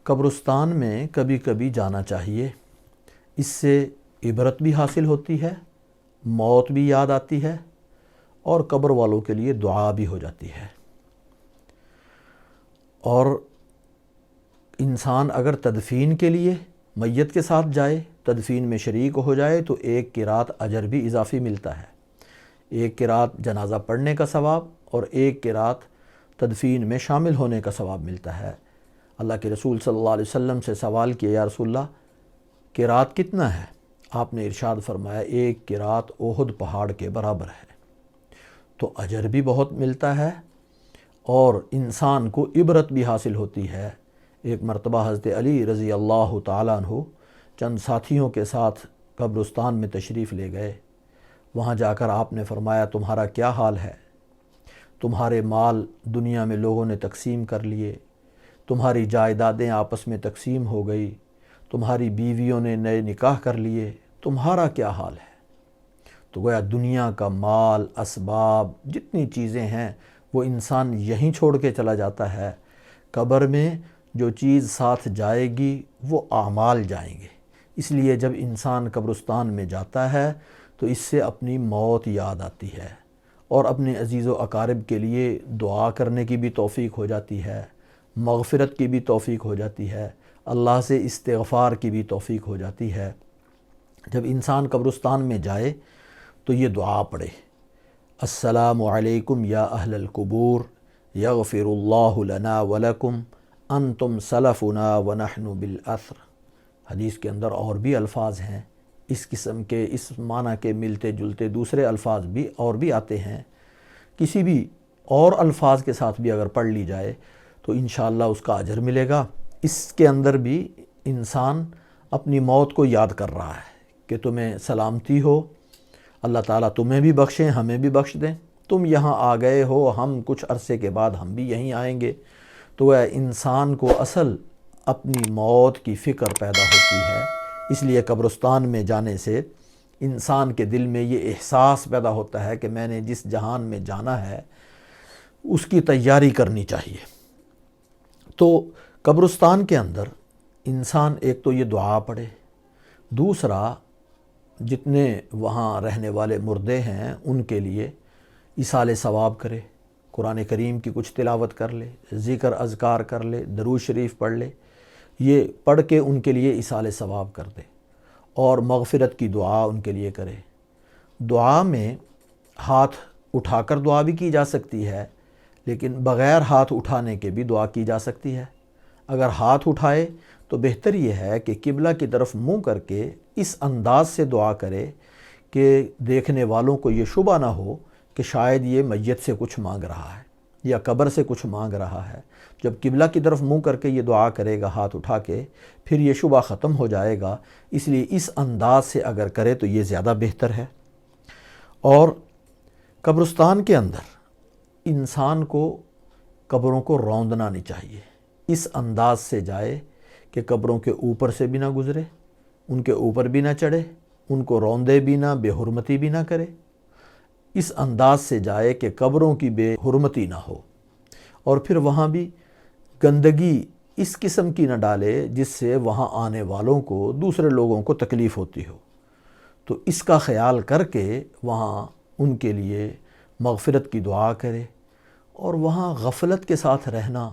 قبرستان میں کبھی کبھی جانا چاہیے، اس سے عبرت بھی حاصل ہوتی ہے، موت بھی یاد آتی ہے اور قبر والوں کے لیے دعا بھی ہو جاتی ہے۔ اور انسان اگر تدفین کے لیے میت کے ساتھ جائے، تدفین میں شریک ہو جائے تو ایک قرات اجر بھی اضافی ملتا ہے، ایک قرات جنازہ پڑھنے کا ثواب اور ایک قرات تدفین میں شامل ہونے کا ثواب ملتا ہے۔ اللہ کے رسول صلی اللہ علیہ وسلم سے سوال کیا، یا رسول اللہ قرات کتنا ہے؟ آپ نے ارشاد فرمایا ایک قرات احد پہاڑ کے برابر ہے۔ تو اجر بھی بہت ملتا ہے اور انسان کو عبرت بھی حاصل ہوتی ہے۔ ایک مرتبہ حضرت علی رضی اللہ تعالیٰ عنہ چند ساتھیوں کے ساتھ قبرستان میں تشریف لے گئے۔ وہاں جا کر آپ نے فرمایا تمہارا کیا حال ہے؟ تمہارے مال دنیا میں لوگوں نے تقسیم کر لیے، تمہاری جائیدادیں آپس میں تقسیم ہو گئی، تمہاری بیویوں نے نئے نکاح کر لیے، تمہارا کیا حال ہے؟ تو گویا دنیا کا مال، اسباب، جتنی چیزیں ہیں وہ انسان یہیں چھوڑ کے چلا جاتا ہے۔ قبر میں جو چیز ساتھ جائے گی وہ اعمال جائیں گے۔ اس لیے جب انسان قبرستان میں جاتا ہے تو اس سے اپنی موت یاد آتی ہے اور اپنے عزیز و اقارب کے لیے دعا کرنے کی بھی توفیق ہو جاتی ہے، مغفرت کی بھی توفیق ہو جاتی ہے، اللہ سے استغفار کی بھی توفیق ہو جاتی ہے۔ جب انسان قبرستان میں جائے تو یہ دعا پڑھے، السلام علیکم یا اہل القبور یغفر اللہ لنا ولکم انتم سلفنا ونحن بالاثر۔ حدیث کے اندر اور بھی الفاظ ہیں اس قسم کے، اس معنی کے ملتے جلتے دوسرے الفاظ بھی اور بھی آتے ہیں۔ کسی بھی اور الفاظ کے ساتھ بھی اگر پڑھ لی جائے تو انشاءاللہ اس کا اجر ملے گا۔ اس کے اندر بھی انسان اپنی موت کو یاد کر رہا ہے کہ تمہیں سلامتی ہو، اللہ تعالیٰ تمہیں بھی بخشیں، ہمیں بھی بخش دیں، تم یہاں آ گئے ہو، ہم کچھ عرصے کے بعد ہم بھی یہیں آئیں گے۔ تو انسان کو اصل اپنی موت کی فکر پیدا ہوتی ہے۔ اس لیے قبرستان میں جانے سے انسان کے دل میں یہ احساس پیدا ہوتا ہے کہ میں نے جس جہان میں جانا ہے اس کی تیاری کرنی چاہیے۔ تو قبرستان کے اندر انسان ایک تو یہ دعا پڑھے، دوسرا جتنے وہاں رہنے والے مردے ہیں ان کے لیے ایصال ثواب کرے، قرآن کریم کی کچھ تلاوت کر لے، ذکر اذکار کر لے، درود شریف پڑھ لے، یہ پڑھ کے ان کے لیے ایصال ثواب کر دے اور مغفرت کی دعا ان کے لیے کرے۔ دعا میں ہاتھ اٹھا کر دعا بھی کی جا سکتی ہے، لیکن بغیر ہاتھ اٹھانے کے بھی دعا کی جا سکتی ہے۔ اگر ہاتھ اٹھائے تو بہتر یہ ہے کہ قبلہ کی طرف منہ کر کے اس انداز سے دعا کرے کہ دیکھنے والوں کو یہ شبہ نہ ہو کہ شاید یہ میت سے کچھ مانگ رہا ہے یا قبر سے کچھ مانگ رہا ہے۔ جب قبلہ کی طرف منہ کر کے یہ دعا کرے گا ہاتھ اٹھا کے، پھر یہ شبہ ختم ہو جائے گا۔ اس لیے اس انداز سے اگر کرے تو یہ زیادہ بہتر ہے۔ اور قبرستان کے اندر انسان کو قبروں کو روندنا نہیں چاہیے، اس انداز سے جائے کہ قبروں کے اوپر سے بھی نہ گزرے، ان کے اوپر بھی نہ چڑھے، ان کو روندے بھی نہ، بے حرمتی بھی نہ کرے۔ اس انداز سے جائے کہ قبروں کی بے حرمتی نہ ہو، اور پھر وہاں بھی گندگی اس قسم کی نہ ڈالے جس سے وہاں آنے والوں کو، دوسرے لوگوں کو تکلیف ہوتی ہو۔ تو اس کا خیال کر کے وہاں ان کے لیے مغفرت کی دعا کرے۔ اور وہاں غفلت کے ساتھ رہنا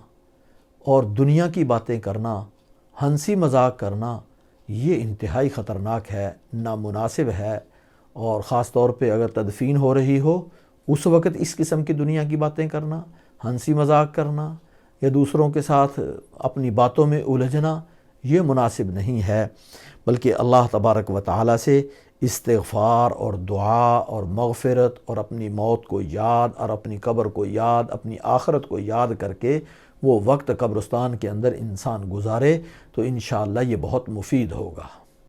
اور دنیا کی باتیں کرنا، ہنسی مذاق کرنا، یہ انتہائی خطرناک ہے، نامناسب ہے۔ اور خاص طور پہ اگر تدفین ہو رہی ہو اس وقت اس قسم کی دنیا کی باتیں کرنا، ہنسی مذاق کرنا یا دوسروں کے ساتھ اپنی باتوں میں الجھنا، یہ مناسب نہیں ہے۔ بلکہ اللہ تبارک و تعالیٰ سے استغفار اور دعا اور مغفرت اور اپنی موت کو یاد اور اپنی قبر کو یاد، اپنی آخرت کو یاد کر کے وہ وقت قبرستان کے اندر انسان گزارے تو انشاءاللہ یہ بہت مفید ہوگا۔